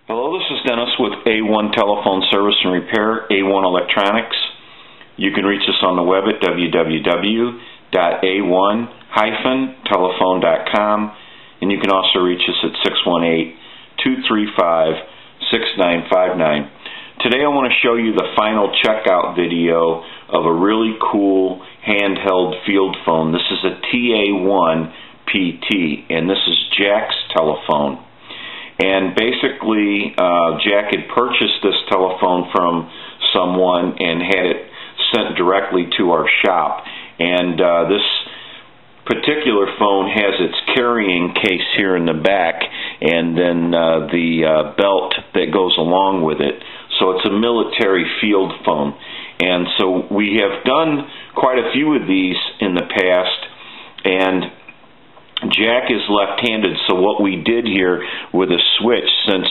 Hello, this is Dennis with A1 Telephone Service and Repair, A1 Electronics. You can reach us on the web at www.a1-telephone.com, and you can also reach us at 618-235-6959. Today I want to show you the final checkout video of a really cool handheld field phone. This is a TA1 PT, and this is Jack's telephone. And basically, Jack had purchased this telephone from someone and had it sent directly to our shop. And this particular phone has its carrying case here in the back, and then the belt that goes along with it. So it's a military field phone. And so we have done quite a few of these in the past, and Jack is left-handed, so what we did here with a switch, since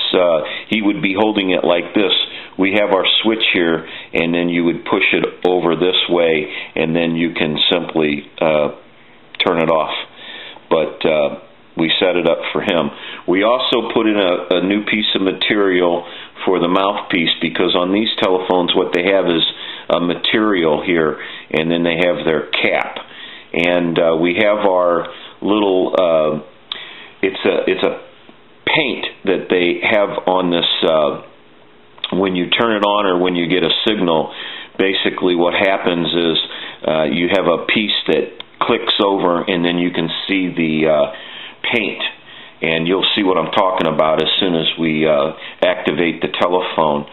he would be holding it like this, we have our switch here, and then you would push it over this way, and then you can simply turn it off. But we set it up for him. We also put in a new piece of material for the mouthpiece, because on these telephones what they have is a material here, and then they have their cap. And we have our little it's a paint that they have on this when you turn it on or when you get a signal. Basically what happens is you have a piece that clicks over, and then you can see the paint, and you'll see what I'm talking about as soon as we activate the telephone.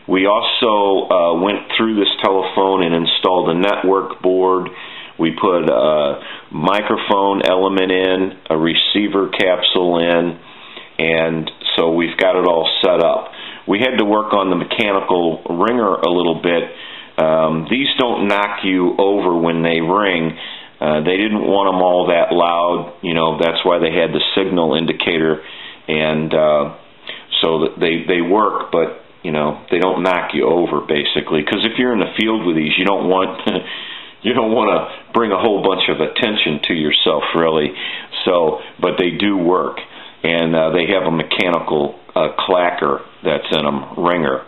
We also went through this telephone and installed a network board. We put a microphone element in, a receiver capsule in, and so we've got it all set up. We had to work on the mechanical ringer a little bit. These don't knock you over when they ring. They didn't want them all that loud, you know, that's why they had the signal indicator, and so that they work, but you know, they don't knock you over basically, because if you're in the field with these, you don't want you don't want to bring a whole bunch of attention to yourself, really. So, but they do work, and they have a mechanical clacker that's in them, ringer.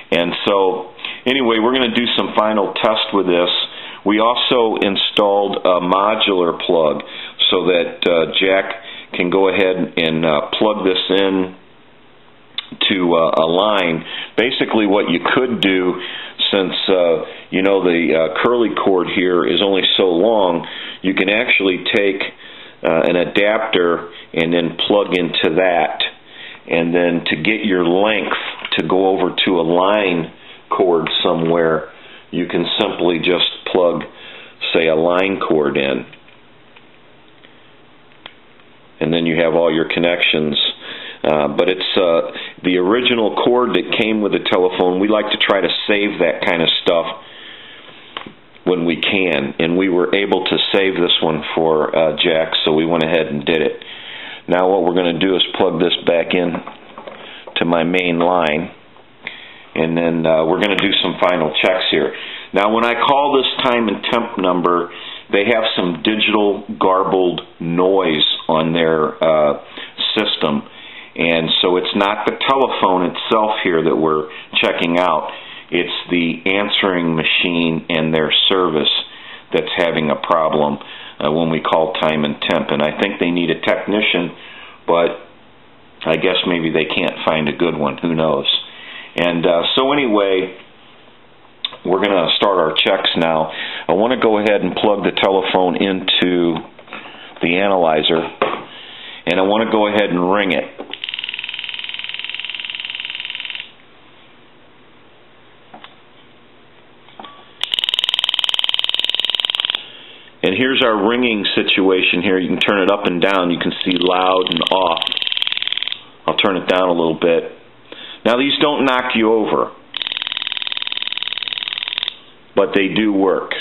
And so, anyway, we're going to do some final test with this. We also installed a modular plug so that Jack can go ahead and plug this in to a line. Basically, what you could do, since you know the curly cord here is only so long, you can actually take an adapter and then plug into that, and then to get your length to go over to a line cord somewhere, you can simply just plug, say, a line cord in, and then you have all your connections. But it's the original cord that came with the telephone. We like to try to save that kind of stuff when we can, and we were able to save this one for Jack, so we went ahead and did it. Now what we're going to do is plug this back in to my main line, and then we're going to do some final checks here. Now when I call this time and temp number, they have some digital garbled noise on their system. And so it's not the telephone itself here that we're checking out. It's the answering machine and their service that's having a problem when we call time and temp. And I think they need a technician, but I guess maybe they can't find a good one. Who knows? And so anyway, we're going to start our checks now. I want to go ahead and plug the telephone into the analyzer, and I want to go ahead and ring it. And here's our ringing situation here. You can turn it up and down. You can see loud and off. I'll turn it down a little bit. Now these don't knock you over, but they do work.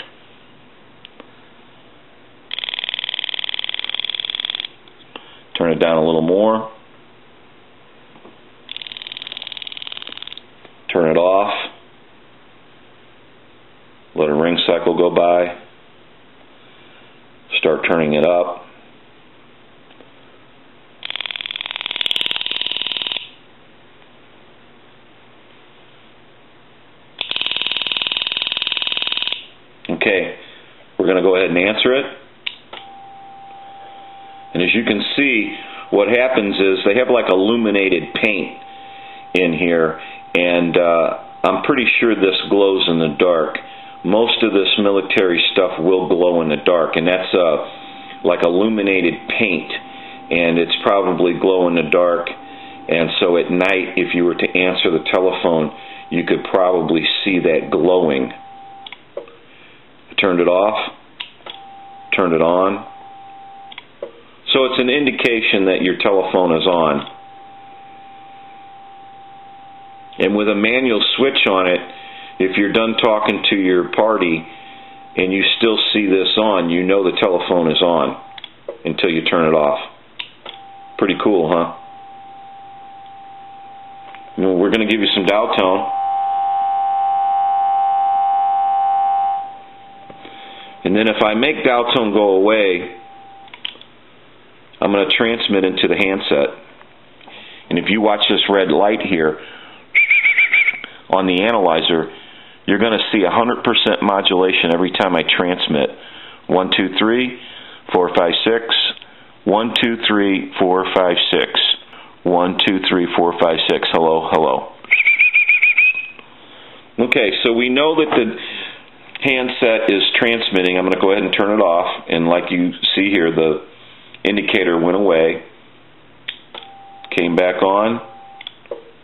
Turn it down a little more. Turn it off. Let a ring cycle go by. Start turning it up. We're going to go ahead and answer it. And as you can see, what happens is they have like illuminated paint in here, and I'm pretty sure this glows in the dark. Most of this military stuff will glow in the dark, and that's like illuminated paint, and it's probably glow in the dark. And so at night, if you were to answer the telephone, you could probably see that glowing. I turned it off, turned it on. So it's an indication that your telephone is on. And with a manual switch on it, if you're done talking to your party and you still see this on, you know the telephone is on until you turn it off. Pretty cool, huh? We're going to give you some dial tone. And then if I make dial tone go away, I'm going to transmit into the handset. And if you watch this red light here on the analyzer, you're going to see 100% modulation every time I transmit. 1, 2, 3, 4, 5, 6. 1, 2, 3, 4, 5, 6. 1, 2, 3, 4, 5, 6. Hello, hello. Okay, so we know that the handset is transmitting. I'm going to go ahead and turn it off. And like you see here, the indicator went away, came back on,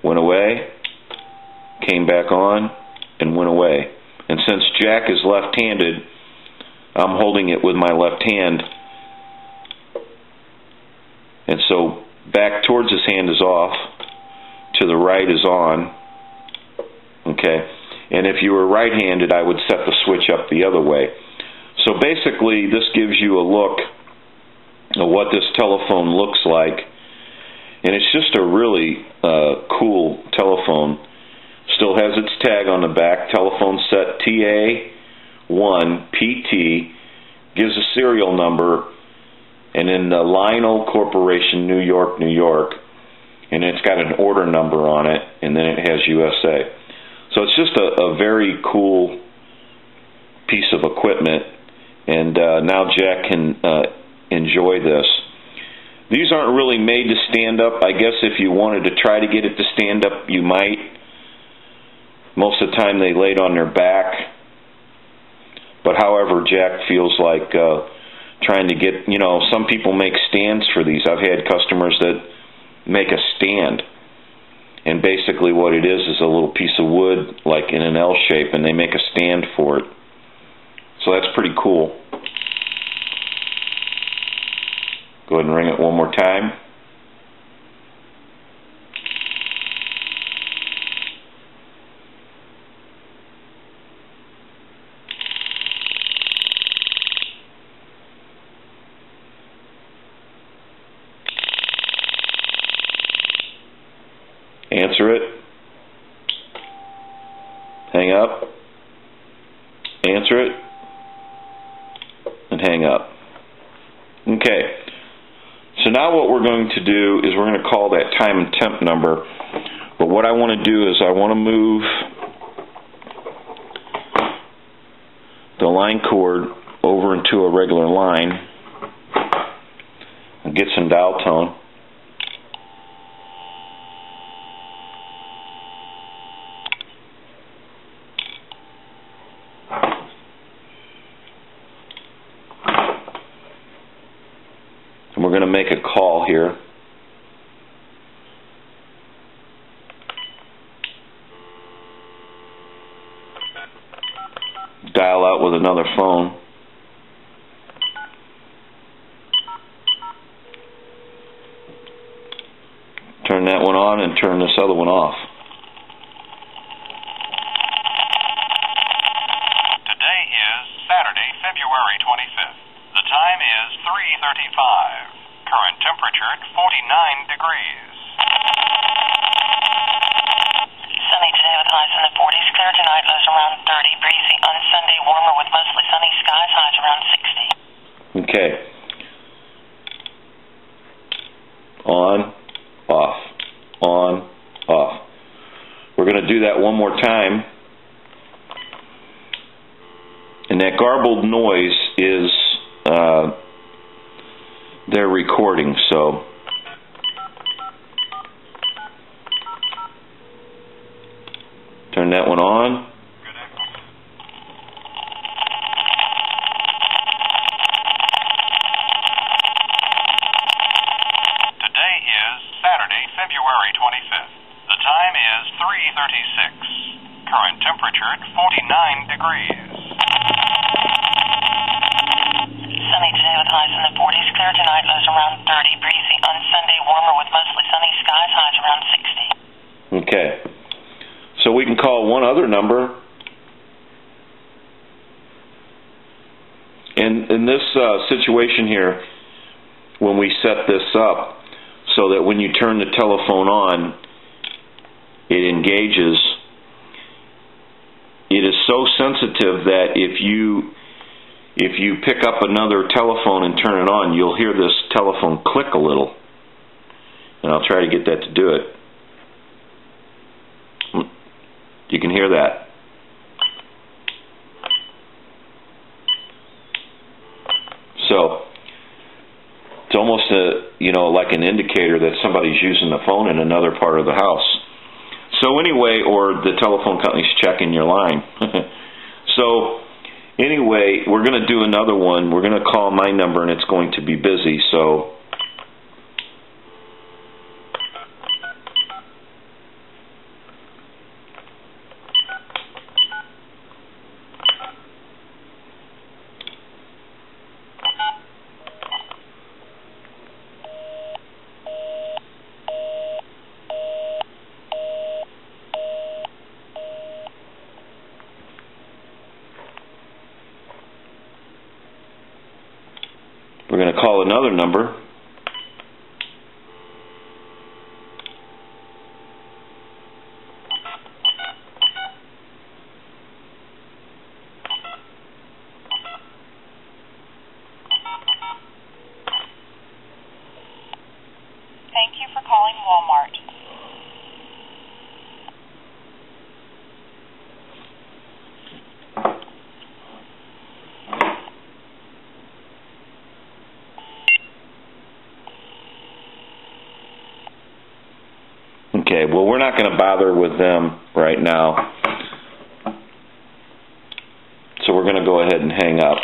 went away, came back on, and went away. And since Jack is left-handed, I'm holding it with my left hand. And so back towards his hand is off, to the right is on. Okay? And if you were right-handed, I would set the switch up the other way. So basically, this gives you a look at what this telephone looks like. And it's just a really cool telephone. Still has its tag on the back, telephone set TA1PT, gives a serial number, and then the Lionel Corporation, New York, New York, and it's got an order number on it, and then it has USA. So it's just a very cool piece of equipment, and now Jack can enjoy this. These aren't really made to stand up. I guess if you wanted to try to get it to stand up, you might. Most of the time they laid on their back. But however, Jack feels like trying to get, some people make stands for these. I've had customers that make a stand. And basically what it is a little piece of wood, like in an L shape, and they make a stand for it. So that's pretty cool. Go ahead and ring it one more time. Answer it. Hang up. Answer it. And hang up. Okay. So now what we're going to do is we're going to call that time and temp number. But what I want to do is I want to move the line cord over into a regular line and get some dial tone. And we're going to make a call here. Dial out with another phone. Turn that one on and turn this other one off. Today is Saturday, February 25th. The time is 3:35. Current temperature 49 degrees. Sunny today with highs in the 40s. Clear tonight, lows around 30. Breezy on Sunday, warmer with mostly sunny skies. Highs around 60. Okay. On, off, on, off. We're going to do that one more time. And that garbled noise is their recording. So turn that one on. Today is Saturday, February 25th. The time is 3:36. Current temperature 49 degrees. Sunny today with highs in the 40s. Clear tonight, lows around 30. Breezy on Sunday, warmer with mostly sunny skies, highs around 60. Okay. So we can call one other number. In this situation here, when we set this up so that when you turn the telephone on, it engages, it is so sensitive that if you pick up another telephone and turn it on, you'll hear this telephone click a little. And I'll try to get that to do it. You can hear that. So it's almost like an indicator that somebody's using the phone in another part of the house. So anyway, or the telephone company's checking your line. So anyway, we're going to do another one. We're going to call my number, and it's going to be busy. So we're going to call another number. Thank you for calling Walmart. Okay, well, we're not going to bother with them right now. So we're going to go ahead and hang up.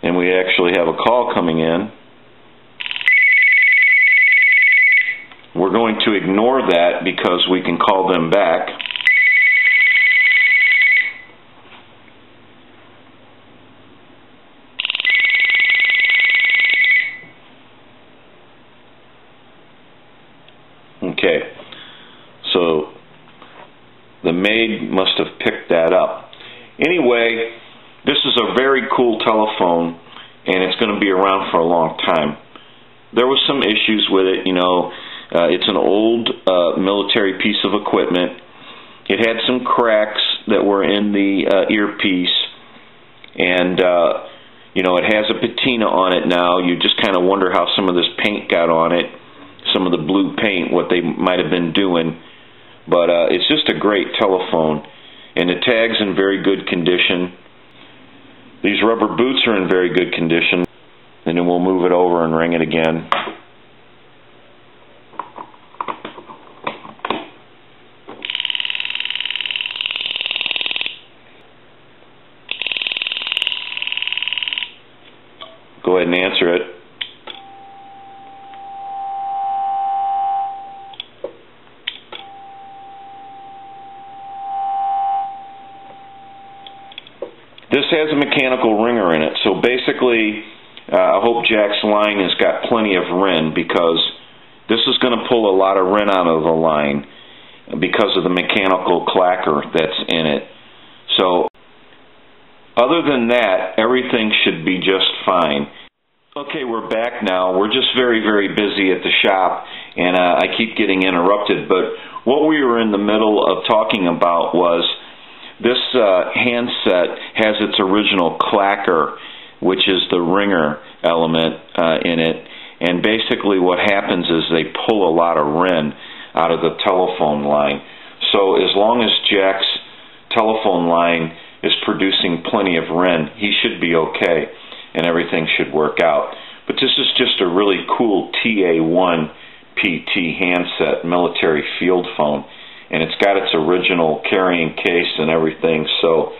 And we actually have a call coming in. We're going to ignore that because we can call them back. Okay, so the maid must have picked that up. Anyway, this is a very cool telephone, and it's going to be around for a long time. There was some issues with it, it's an old military piece of equipment. It had some cracks that were in the earpiece, and it has a patina on it now. You just kind of wonder how some of this paint got on it. Some of the blue paint, what they might have been doing, but it's just a great telephone, and the tag's in very good condition. These rubber boots are in very good condition, and then we'll move it over and ring it again. Go ahead and answer it. This has a mechanical ringer in it, so basically I hope Jack's line has got plenty of wren, because this is going to pull a lot of wren out of the line because of the mechanical clacker that's in it. So other than that, everything should be just fine. Okay, we're back now. We're just very, very busy at the shop, and I keep getting interrupted, but what we were in the middle of talking about was this handset has its original clacker, which is the ringer element in it, and basically what happens is they pull a lot of wren out of the telephone line. So as long as Jack's telephone line is producing plenty of Ren, he should be okay, and everything should work out. But this is just a really cool TA1 PT handset military field phone, and it's got its original carrying case and everything, so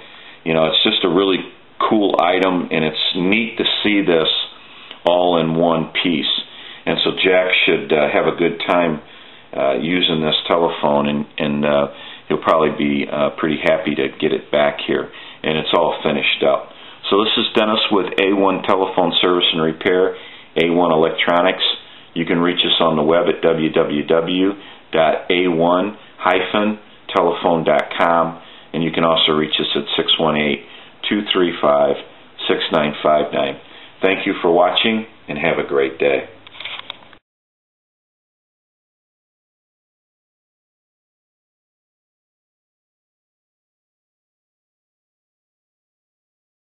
it's just a really cool item, and it's neat to see this all in one piece. And so Jack should have a good time using this telephone, and he'll probably be pretty happy to get it back here, and it's all finished up. So this is Dennis with A1 Telephone Service and Repair, A1 Electronics. You can reach us on the web at www.a1-telephone.com, and you can also reach us at 618-235-6959. Thank you for watching, and have a great day.